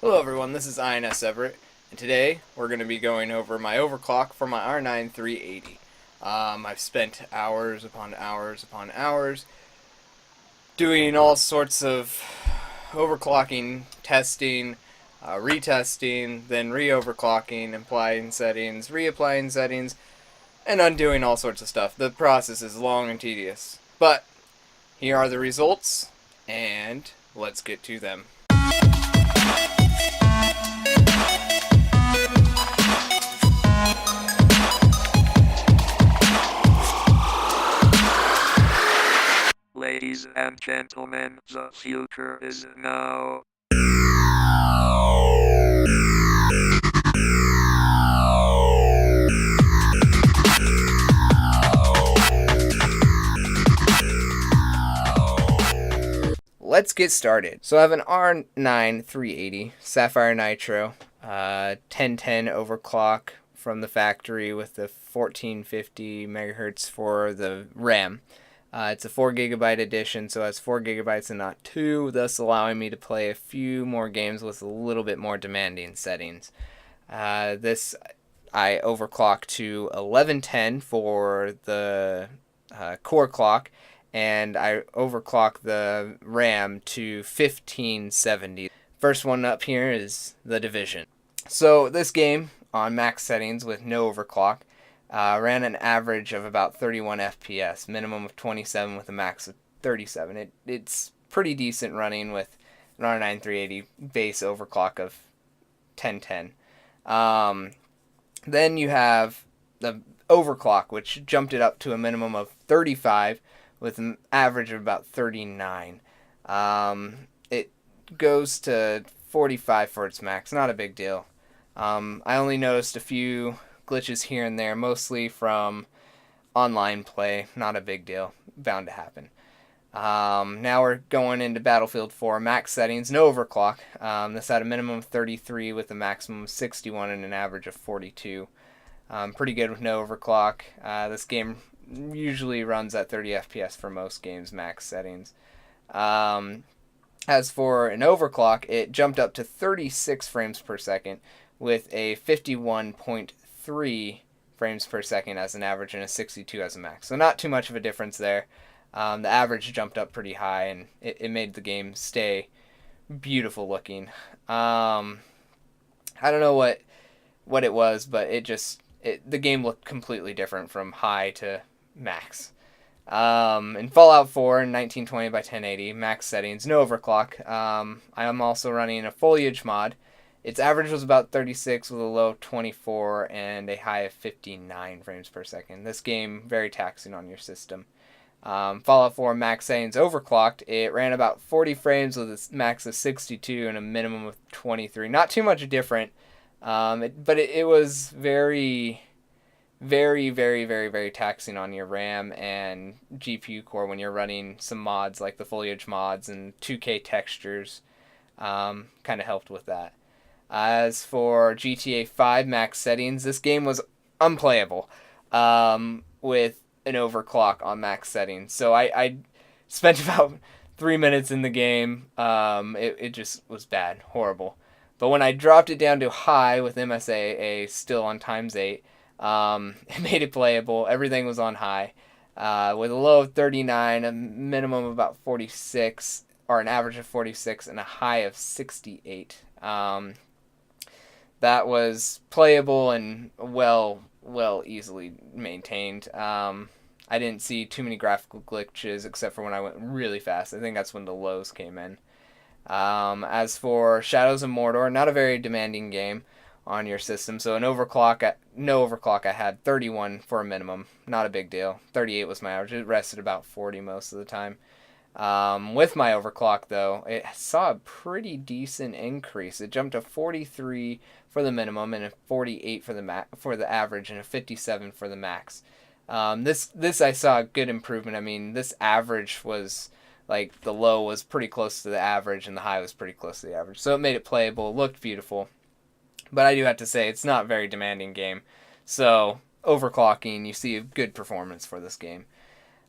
Hello everyone, this is INS Everett, and today we're going to be going over my overclock for my R9 380. I've spent hours upon hours upon hours doing all sorts of overclocking, testing, retesting, then re-overclocking, applying settings, reapplying settings, and undoing all sorts of stuff. The process is long and tedious, but here are the results, and let's get to them. Ladies and gentlemen, the future is now. Let's get started. So I have an R9 380 Sapphire Nitro, 1010 overclock from the factory with the 1450 megahertz for the RAM. It's a 4 GB edition, so it has 4 GB and not 2, thus allowing me to play a few more games with a little bit more demanding settings. This I overclock to 1110 for the core clock, and I overclock the RAM to 1570. First one up here is The Division. So this game on max settings with no overclock ran an average of about 31 FPS, minimum of 27 with a max of 37. It's pretty decent running with an R9 380 base overclock of 1010. Then you have the overclock, which jumped it up to a minimum of 35 with an average of about 39. It goes to 45 for its max, not a big deal. I only noticed a few glitches here and there, mostly from online play, not a big deal, bound to happen. Now we're going into Battlefield 4 max settings, no overclock. This had a minimum of 33 with a maximum of 61 and an average of 42. Pretty good with no overclock. This game usually runs at 30 FPS for most games max settings. As for an overclock, it jumped up to 36 frames per second with a 51.3 frames per second as an average and a 62 as a max. So not too much of a difference there. The average jumped up pretty high, and it made the game stay beautiful looking. I don't know what it was, but the game looked completely different from high to max. In Fallout 4 in 1920 by 1080 max settings, no overclock. I am also running a foliage mod. Its average was about 36 with a low of 24 and a high of 59 frames per second. This game very taxing on your system. Fallout 4 max settings overclocked. It ran about 40 frames with a max of 62 and a minimum of 23. Not too much different, but it was very, very, very, very, very taxing on your RAM and GPU core when you're running some mods like the foliage mods and 2K textures. Kind of helped with that. As for GTA 5 max settings, this game was unplayable with an overclock on max settings. So I spent about 3 minutes in the game. It just was bad, horrible. But when I dropped it down to high with MSAA still on times 8, it made it playable. Everything was on high. With a low of 39, a minimum of about 46, or an average of 46, and a high of 68. That was playable and well easily maintained. I didn't see too many graphical glitches except for when I went really fast. I think that's when the lows came in. As for Shadows of Mordor, not a very demanding game on your system. So no overclock, I had 31 for a minimum. Not a big deal. 38 was my average. It rested about 40 most of the time. With my overclock, though, it saw a pretty decent increase. It jumped to 43 for the minimum and a 48 for the average and a 57 for the max. This I saw a good improvement. I mean, this average was like the low was pretty close to the average and the high was pretty close to the average. So it made it playable. It looked beautiful. But I do have to say it's not a very demanding game. So overclocking, you see a good performance for this game.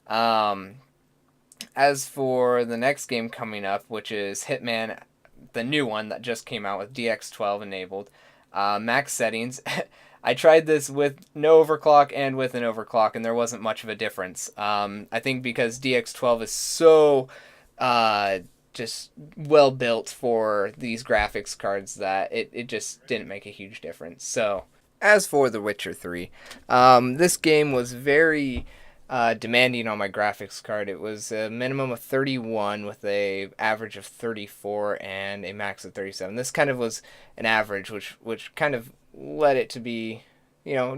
As for the next game coming up, which is Hitman the new one that just came out with DX12 enabled. Max settings. I tried this with no overclock and with an overclock, and there wasn't much of a difference. I think because DX12 is so just well built for these graphics cards that it just didn't make a huge difference. So, as for The Witcher 3, this game was very demanding on my graphics card. It was a minimum of 31 with a average of 34 and a max of 37. This kind of was an average, which kind of led it to be,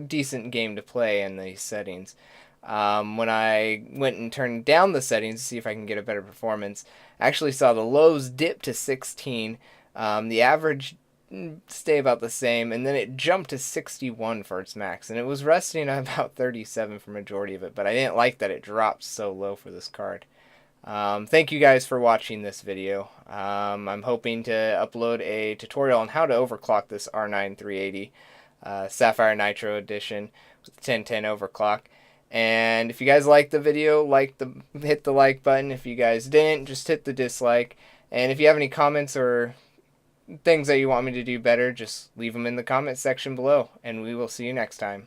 decent game to play in these settings. When I went and turned down the settings to see if I can get a better performance, I actually saw the lows dip to 16, the average stay about the same, and then it jumped to 61 for its max, and it was resting at about 37 for majority of it, but I didn't like that it dropped so low for this card. Thank you guys for watching this video. I'm hoping to upload a tutorial on how to overclock this R9 380 Sapphire Nitro Edition with 1010 overclock. And if you guys liked the video, hit the like button. If you guys didn't, just hit the dislike. And if you have any comments or things that you want me to do better, just leave them in the comment section below, and we will see you next time.